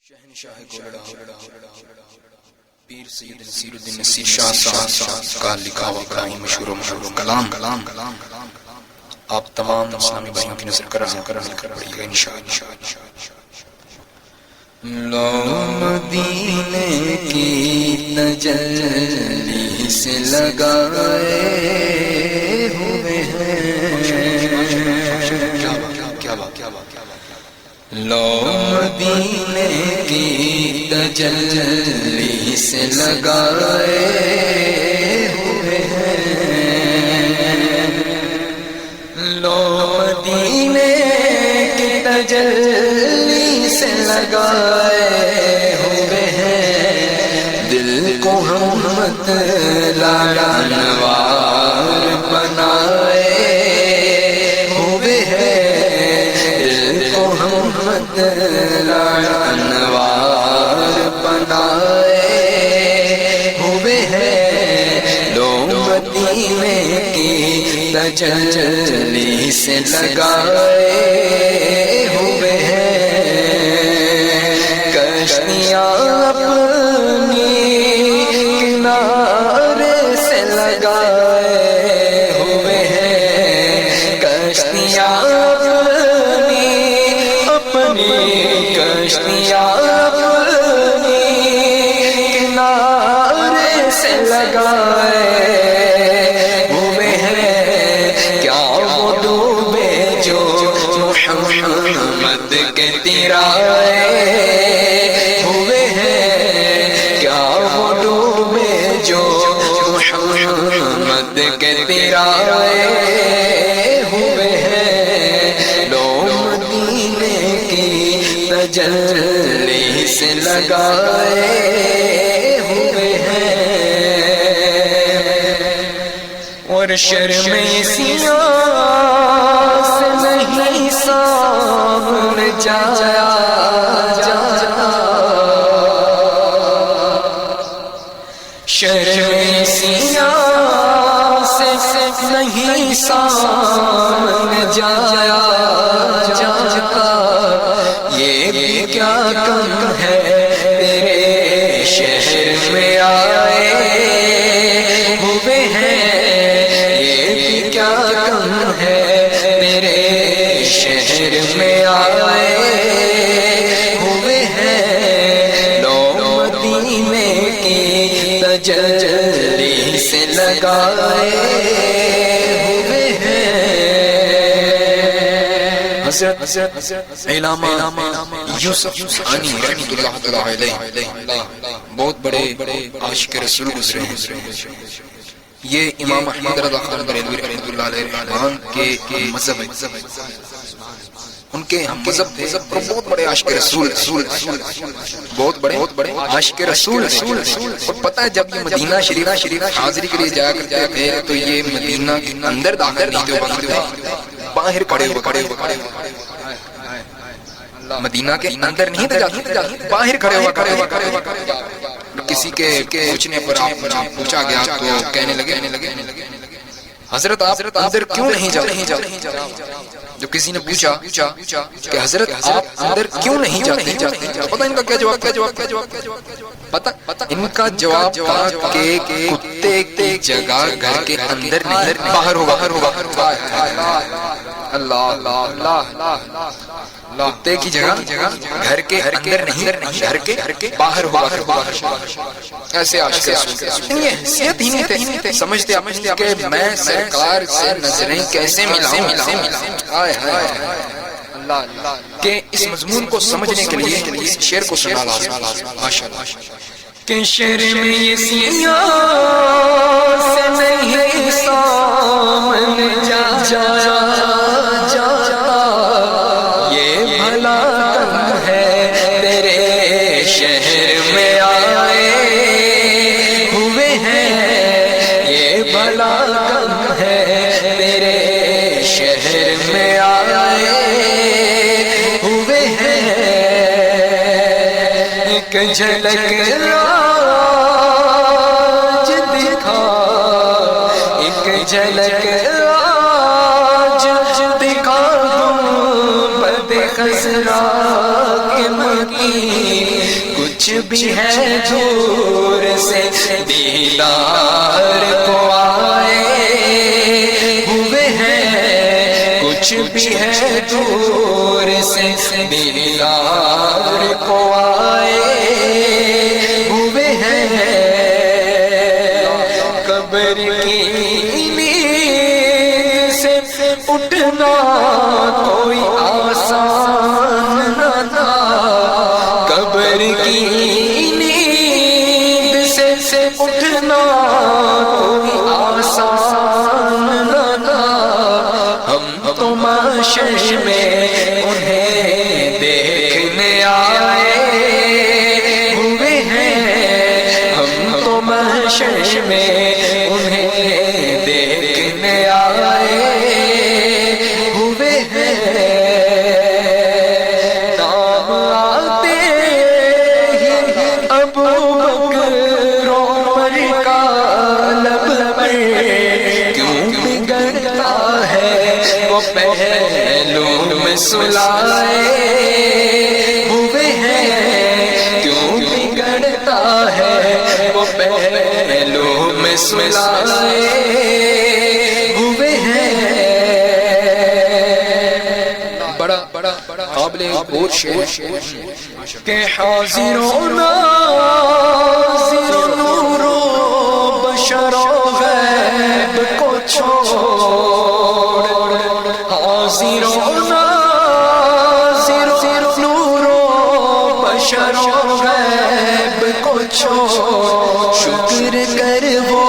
شہنشاہ گولڑا پیر سید نصیر الدین نصیر شاہ صاحب کا لکھا ہوا بڑا ہی مشہور و کلام آپ تمام اسلامی بھائیوں کی نظر کر پڑی گا انشاءاللہ۔ لو مدینے کی تجلی سے لگائے ہوئے ہیں، لو مدینے کی تجلی سے لگائے ہوئے ہیں، لو مدینے کی تجلی سے لگائے ہوئے ہیں، دل کو ہمت لالا انوار بنائے ہوئے ہیں، دل کو ہمت لالا انوار بنائے ہوئے ہیں، لو مدینے کی تجلی سے لگائے ہوئے ہیں، کشتیاں اپنی کنارے سے لگائے ہوئے ہیں، کشتیاں اپنی کشتیاں اپنی کنارے سے لگائے ہوئے ہیں، کیا وہ ڈوبے جو محمد کے تیرائے ہوئے ہیں، کیا وہ ڈوبے جو محمد کے تیرائے ہوئے ہیں، لو مدینے کی تجلی سے لگائے ہوئے ہیں، اور شرم سیاہ سے نہیں سامنے جایا جاتا، شرم سیاہ سے نہیں سامنے جایا جاتا، یہ بھی کیا کم ہے تیرے شہر میں آئے ہوئے ہیں، یہ بھی کیا کم ہے تیرے شہر میں آئے ہوئے ہیں، لو مدینے کی تجلی سے لگائے ہوئے ہیں، حضرت علامہ یوسف ثانی رحمۃ اللہ علیہ بہت بڑے عاشق رسول گزرے ہیں، یہ امام احمد رضا خان بریلوی رحمۃ اللہ علیہ کے مذہب ہے، ان کے ہم مذہب تھے اور بہت بڑے عاشق رسول، بہت بڑے عاشق رسول، اور پتہ ہے جب یہ مدینہ شریف حاضری کے لیے جایا کرتے تھے تو یہ مدینہ کے اندر داخل نہیں تھے، باہر کھڑے ہوئے مدینہ کے اندر نہیں تھے جاتے، باہر کھڑے ہوئے، کسی کے پوچھنے پر آپ پوچھا گیا تو کہنے لگے حضرت آپ اندر کیوں نہیں جاتے، جو کسی نے پوچھا کہ حضرت آپ اندر کیوں نہیں جاتے، پتہ ان کا کیا جواب، پتہ ان کا جواب تھا کہ کتے کی جگہ گھر کے اندر نہیں باہر ہوگا، اللہ کتے کی جگہ گھر کے اندر نہیں، گھر کے باہر ہوگا، ایسے عاشق رسول یہ حیثیت ہی نہیں تھے، سمجھتے کہ میں سرکار سے نظریں کیسے ملاؤں، کہ اس مضمون کو سمجھنے کے لیے اس شعر کو سنا ماشاءاللہ، کہ شعر میں یہ سیاہ سے نہیں سامنے جایا جاتا، یہ بھلا کم ہے تیرے شہر میں آئے ہوئے ہیں، یہ بھلا کم ہے تیرے شہر میں آئے ہوئے ہیں، ایک جھلک آج دکھا، ایک جھلک آج دکھا دوں خسرا کے مکی بھی ہے دور سے دیدار کو آئے ہوئے ہیں، کچھ بھی ہے دور سے دیدار کو آئے ہوئے ہیں، قبر کی نیند سے اٹھنا کوئی آسان نہ تھا، قبر کی نیند سے اٹھنا کوئی آسان نہ تھا، ہم تو محشر میں انہیں دیکھنے آئے ہوئے ہیں، ہم تو محشر میں انہیں دیکھنے آئے ہوئے ہیں، نام آتے ہی ابو بکر عمر کا لب پر کیوں بگڑتا ہے وہ پہلو میں سلائے ہوئے ہیں، کیوں بگڑتا ہے وہ پہلو میں سلائے ہوئے ہیں، بڑا قابل غور شعر کہ حاضر و ناظر نور و بشر و غیب کو چھوڑ، حاضر و ناظر نور و بشر و غیب کو چھوڑ، شکر کر وہ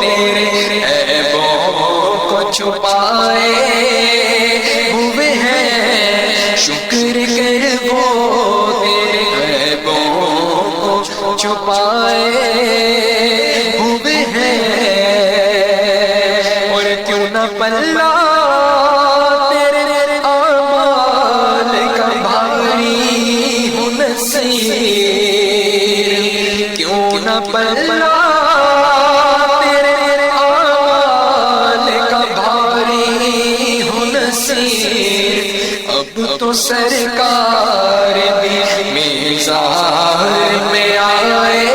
تیرے عیبوں کو چھپائے ہوئے ہیں، شکر کر وہ تیرے عیبوں کو چھپائے ہوئے ہیں، اور کیوں نہ پلہ تیرے اعمال کا بھاری ہو نصیر، کیوں نہ پلہ تیرے اعمال کا بھاری ہو نصیر، اب تو سرکار بھی میزار میں آئے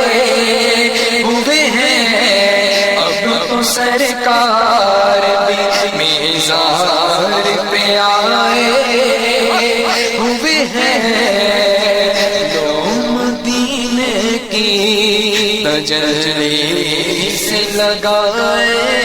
ہوئے ہیں، اب تو سرکار بھی میزار پہ آئے ہوئے ہیں، لو مدینے کی تجلی سے لگائے